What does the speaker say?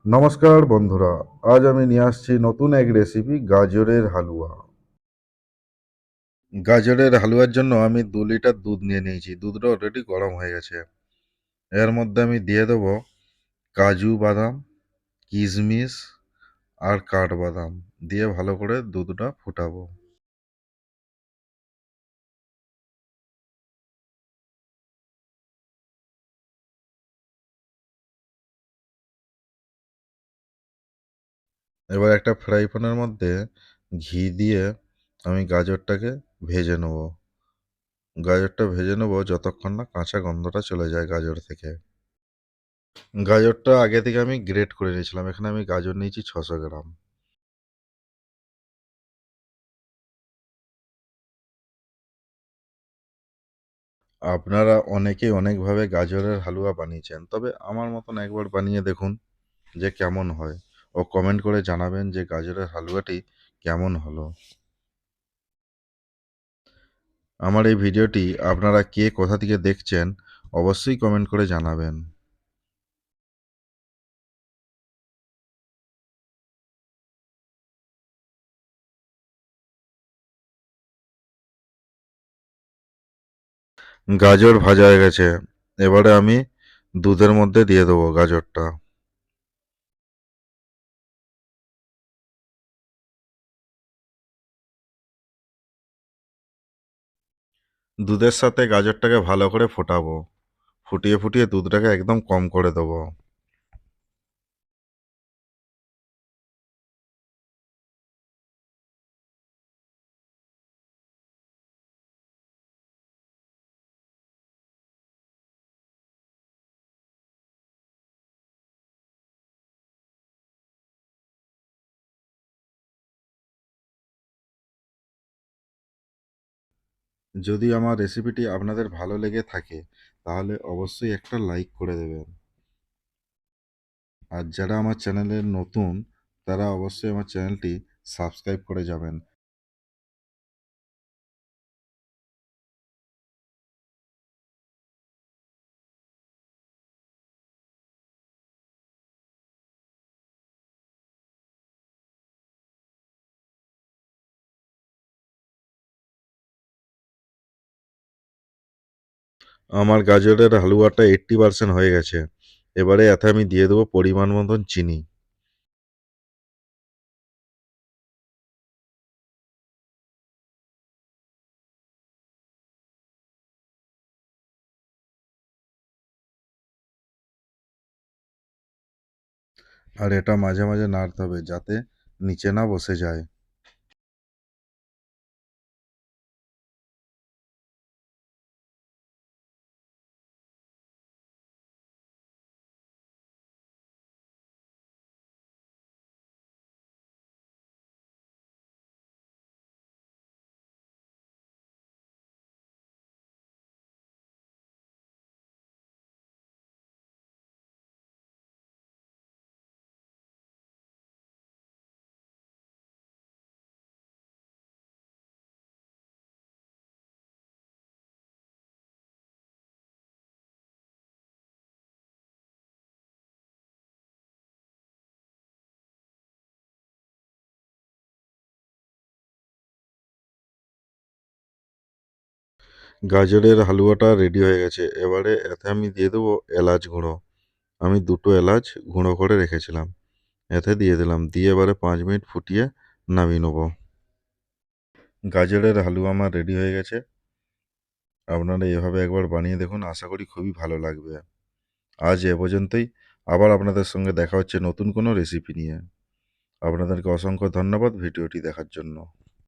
নমস্কার বন্ধুরা, আজ আমি নিয়ে আসছি নতুন এক রেসিপি গাজরের হালুয়া। গাজরের হালুয়ার জন্য আমি 2 লিটার দুধ নিয়ে নিয়েছি। দুধটা অলরেডি গরম হয়ে গেছে। এর মধ্যে আমি দিয়ে দেবো কাজু বাদাম, কিশমিশ আর কাঠবাদাম দিয়ে ভালো করে দুধটা ফুটাবো। এবার একটা ফ্রাই প্যানের মধ্যে ঘি দিয়ে আমি গাজরটাকে ভেজে নেব। গাজরটা ভেজে নেব যতক্ষণ না কাঁচা গন্ধটা চলে যায় গাজর থেকে। গাজরটা আগে থেকে আমি গ্রেট করে নিয়েছিলাম। এখানে আমি গাজর নিয়েছি 600 গ্রাম। আপনারা অনেকেই অনেকভাবে গাজরের হালুয়া বানিয়েছেন, তবে আমার মতন একবার বানিয়ে দেখুন যে কেমন হয়, ও কমেন্ট করে জানাবেন যে গাজরের হালুয়াটি কেমন হলো। আমার এই ভিডিওটি আপনারা কে কোথা থেকে দেখছেন অবশ্যই কমেন্ট করে জানাবেন। গাজর ভাজা হয়ে গেছে। এবারে আমি দুধের মধ্যে দিয়ে দেবো গাজরটা। দুধের সাথে গাজরটাকে ভালো করে ফোটাবো। ফুটিয়ে ফুটিয়ে দুধটাকে একদম কম করে দেবো। যদি আমার রেসিপিটি আপনাদের ভালো লেগে থাকে তাহলে অবশ্যই একটা লাইক করে দেবেন। আর যারা আমার চ্যানেলের নতুন তারা অবশ্যই আমার চ্যানেলটি সাবস্ক্রাইব করে যাবেন। আমার গাজরের হালুয়াটা 80% হয়ে গেছে। এবারে এতে আমি দিয়ে দেবো পরিমাণ মতন চিনি। আর এটা মাঝে মাঝে নাড়তে হবে যাতে নিচে না বসে যায়। গাজরের হালুয়াটা রেডি হয়ে গেছে। এবারে এতে আমি দিয়ে দেবো এলাচ গুঁড়ো। আমি 2টো এলাচ গুঁড়ো করে রেখেছিলাম, এতে দিয়ে দিলাম। দিয়ে এবারে 5 মিনিট ফুটিয়ে নামিয়ে নেবো। গাজরের হালুয়া আমার রেডি হয়ে গেছে। আপনারা এভাবে একবার বানিয়ে দেখুন, আশা করি খুবই ভালো লাগবে। আজ এ পর্যন্তই। আবার আপনাদের সঙ্গে দেখা হচ্ছে নতুন কোনো রেসিপি নিয়ে। আপনাদেরকে অসংখ্য ধন্যবাদ ভিডিওটি দেখার জন্য।